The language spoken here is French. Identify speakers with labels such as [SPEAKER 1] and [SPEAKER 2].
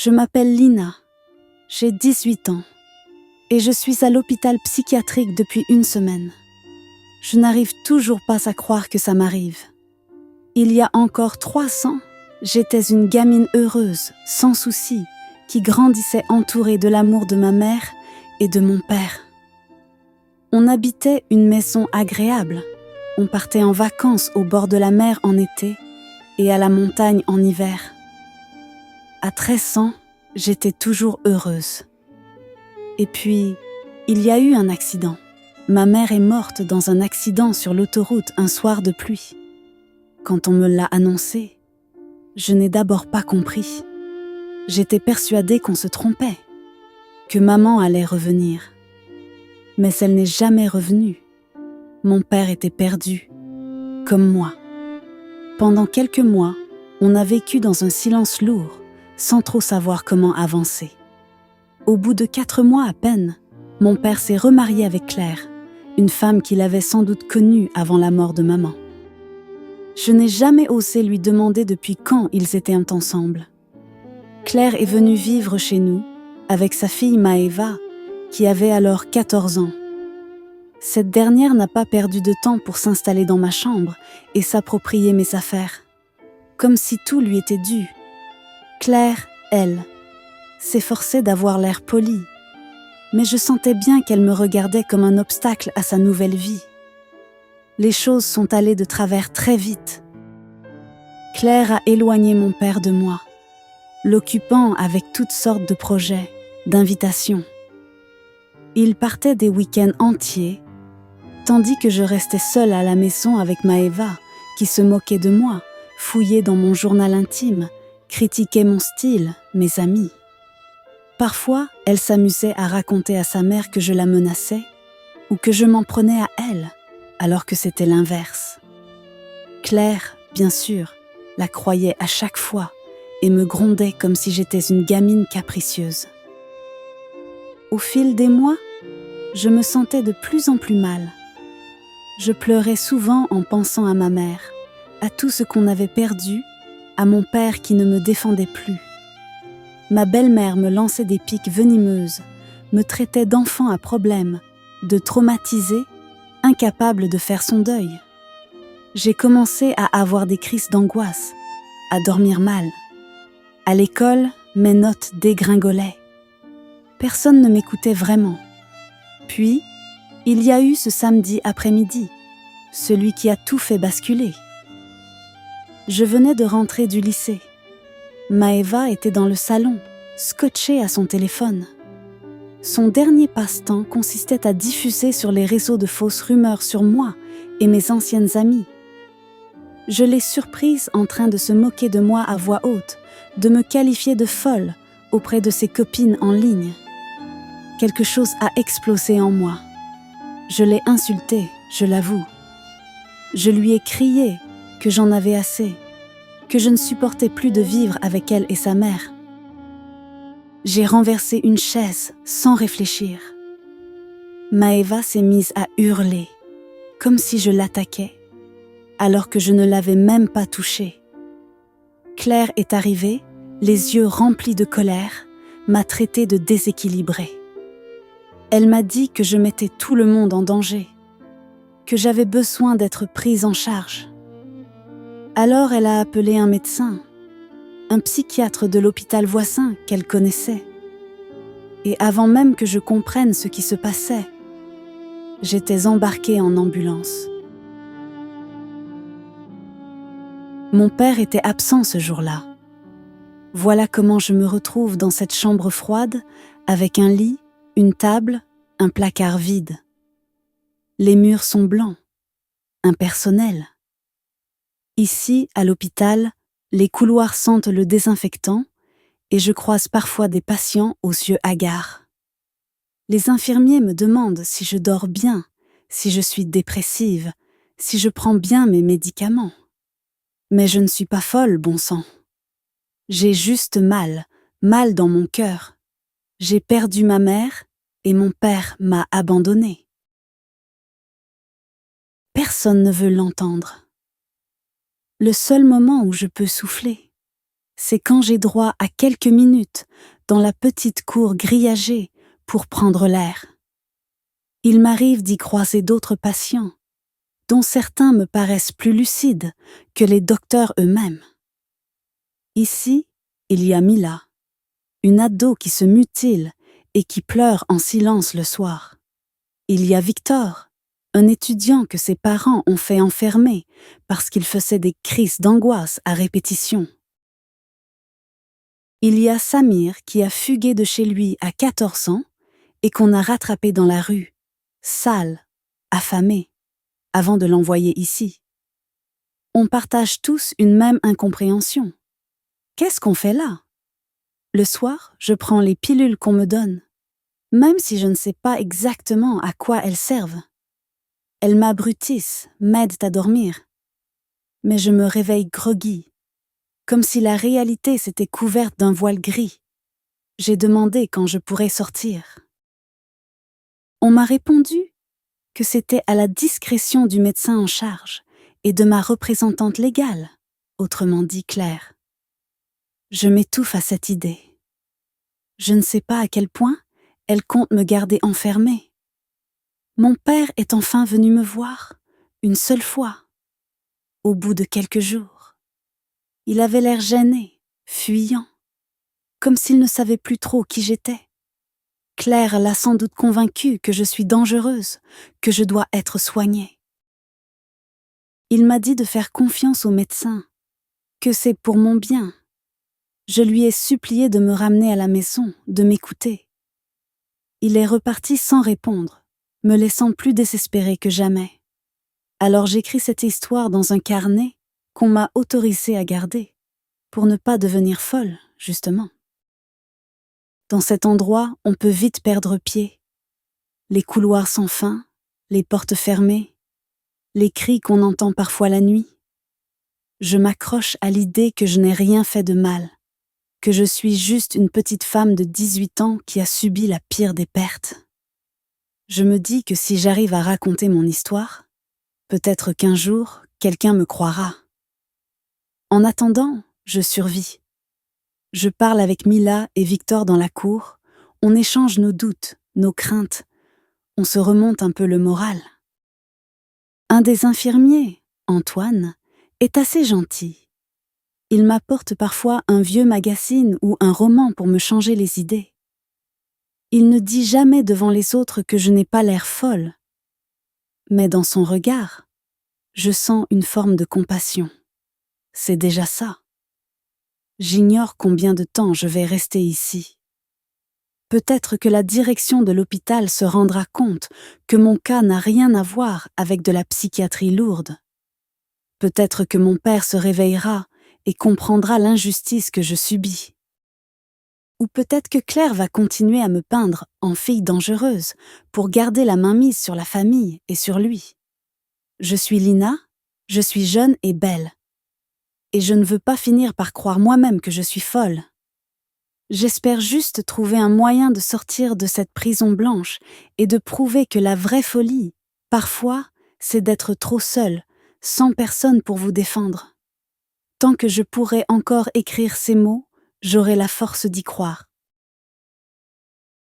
[SPEAKER 1] Je m'appelle Lina, j'ai 18 ans et je suis à l'hôpital psychiatrique depuis une semaine. Je n'arrive toujours pas à croire que ça m'arrive. Il y a encore 3 ans, j'étais une gamine heureuse, sans soucis, qui grandissait entourée de l'amour de ma mère et de mon père. On habitait une maison agréable. On partait en vacances au bord de la mer en été et à la montagne en hiver. À 13 ans, j'étais toujours heureuse. Et puis, il y a eu un accident. Ma mère est morte dans un accident sur l'autoroute un soir de pluie. Quand on me l'a annoncé, je n'ai d'abord pas compris. J'étais persuadée qu'on se trompait, que maman allait revenir. Mais elle n'est jamais revenue. Mon père était perdu, comme moi. Pendant quelques mois, on a vécu dans un silence lourd, sans trop savoir comment avancer. Au bout de 4 mois à peine, mon père s'est remarié avec Claire, une femme qu'il avait sans doute connue avant la mort de maman. Je n'ai jamais osé lui demander depuis quand ils étaient ensemble. Claire est venue vivre chez nous, avec sa fille Maëva, qui avait alors 14 ans. Cette dernière n'a pas perdu de temps pour s'installer dans ma chambre et s'approprier mes affaires, comme si tout lui était dû. Claire, elle, s'efforçait d'avoir l'air polie, mais je sentais bien qu'elle me regardait comme un obstacle à sa nouvelle vie. Les choses sont allées de travers très vite. Claire a éloigné mon père de moi, l'occupant avec toutes sortes de projets, d'invitations. Il partait des week-ends entiers, tandis que je restais seule à la maison avec Maëva, qui se moquait de moi, fouillait dans mon journal intime, critiquait mon style, mes amis. Parfois, elle s'amusait à raconter à sa mère que je la menaçais ou que je m'en prenais à elle, alors que c'était l'inverse. Claire, bien sûr, la croyait à chaque fois et me grondait comme si j'étais une gamine capricieuse. Au fil des mois, je me sentais de plus en plus mal. Je pleurais souvent en pensant à ma mère, à tout ce qu'on avait perdu, à mon père qui ne me défendait plus. Ma belle-mère me lançait des piques venimeuses, me traitait d'enfant à problème, de traumatisée, incapable de faire son deuil. J'ai commencé à avoir des crises d'angoisse, à dormir mal. À l'école, mes notes dégringolaient. Personne ne m'écoutait vraiment. Puis, il y a eu ce samedi après-midi, celui qui a tout fait basculer. Je venais de rentrer du lycée. Maëva était dans le salon, scotchée à son téléphone. Son dernier passe-temps consistait à diffuser sur les réseaux de fausses rumeurs sur moi et mes anciennes amies. Je l'ai surprise en train de se moquer de moi à voix haute, de me qualifier de folle auprès de ses copines en ligne. Quelque chose a explosé en moi. Je l'ai insultée, je l'avoue. Je lui ai crié que j'en avais assez, que je ne supportais plus de vivre avec elle et sa mère. J'ai renversé une chaise sans réfléchir. Maëva s'est mise à hurler, comme si je l'attaquais, alors que je ne l'avais même pas touchée. Claire est arrivée, les yeux remplis de colère, m'a traitée de déséquilibrée. Elle m'a dit que je mettais tout le monde en danger, que j'avais besoin d'être prise en charge. Alors elle a appelé un médecin, un psychiatre de l'hôpital voisin qu'elle connaissait. Et avant même que je comprenne ce qui se passait, j'étais embarquée en ambulance. Mon père était absent ce jour-là. Voilà comment je me retrouve dans cette chambre froide, avec un lit, une table, un placard vide. Les murs sont blancs, impersonnels. Ici, à l'hôpital, les couloirs sentent le désinfectant et je croise parfois des patients aux yeux hagards. Les infirmiers me demandent si je dors bien, si je suis dépressive, si je prends bien mes médicaments. Mais je ne suis pas folle, bon sang. J'ai juste mal dans mon cœur. J'ai perdu ma mère et mon père m'a abandonnée. Personne ne veut l'entendre. Le seul moment où je peux souffler, c'est quand j'ai droit à quelques minutes dans la petite cour grillagée pour prendre l'air. Il m'arrive d'y croiser d'autres patients, dont certains me paraissent plus lucides que les docteurs eux-mêmes. Ici, il y a Mila, une ado qui se mutile et qui pleure en silence le soir. Il y a Victor, un étudiant que ses parents ont fait enfermer parce qu'il faisait des crises d'angoisse à répétition. Il y a Samir qui a fugué de chez lui à 14 ans et qu'on a rattrapé dans la rue, sale, affamé, avant de l'envoyer ici. On partage tous une même incompréhension. Qu'est-ce qu'on fait là? Le soir, je prends les pilules qu'on me donne, même si je ne sais pas exactement à quoi elles servent. Elles m'abrutissent, m'aident à dormir. Mais je me réveille groggy, comme si la réalité s'était couverte d'un voile gris. J'ai demandé quand je pourrais sortir. On m'a répondu que c'était à la discrétion du médecin en charge et de ma représentante légale, autrement dit Claire. Je m'étouffe à cette idée. Je ne sais pas à quel point elle compte me garder enfermée. Mon père est enfin venu me voir, une seule fois, au bout de quelques jours. Il avait l'air gêné, fuyant, comme s'il ne savait plus trop qui j'étais. Claire l'a sans doute convaincu que je suis dangereuse, que je dois être soignée. Il m'a dit de faire confiance au médecin, que c'est pour mon bien. Je lui ai supplié de me ramener à la maison, de m'écouter. Il est reparti sans répondre, me laissant plus désespérée que jamais. Alors j'écris cette histoire dans un carnet qu'on m'a autorisé à garder, pour ne pas devenir folle, justement. Dans cet endroit, on peut vite perdre pied. Les couloirs sans fin, les portes fermées, les cris qu'on entend parfois la nuit. Je m'accroche à l'idée que je n'ai rien fait de mal, que je suis juste une petite femme de 18 ans qui a subi la pire des pertes. Je me dis que si j'arrive à raconter mon histoire, peut-être qu'un jour, quelqu'un me croira. En attendant, je survis. Je parle avec Mila et Victor dans la cour, on échange nos doutes, nos craintes, on se remonte un peu le moral. Un des infirmiers, Antoine, est assez gentil. Il m'apporte parfois un vieux magazine ou un roman pour me changer les idées. Il ne dit jamais devant les autres que je n'ai pas l'air folle. Mais dans son regard, je sens une forme de compassion. C'est déjà ça. J'ignore combien de temps je vais rester ici. Peut-être que la direction de l'hôpital se rendra compte que mon cas n'a rien à voir avec de la psychiatrie lourde. Peut-être que mon père se réveillera et comprendra l'injustice que je subis. Ou peut-être que Claire va continuer à me peindre en fille dangereuse pour garder la mainmise sur la famille et sur lui. Je suis Lina, je suis jeune et belle. Et je ne veux pas finir par croire moi-même que je suis folle. J'espère juste trouver un moyen de sortir de cette prison blanche et de prouver que la vraie folie, parfois, c'est d'être trop seule, sans personne pour vous défendre. Tant que je pourrai encore écrire ces mots, j'aurai la force d'y croire.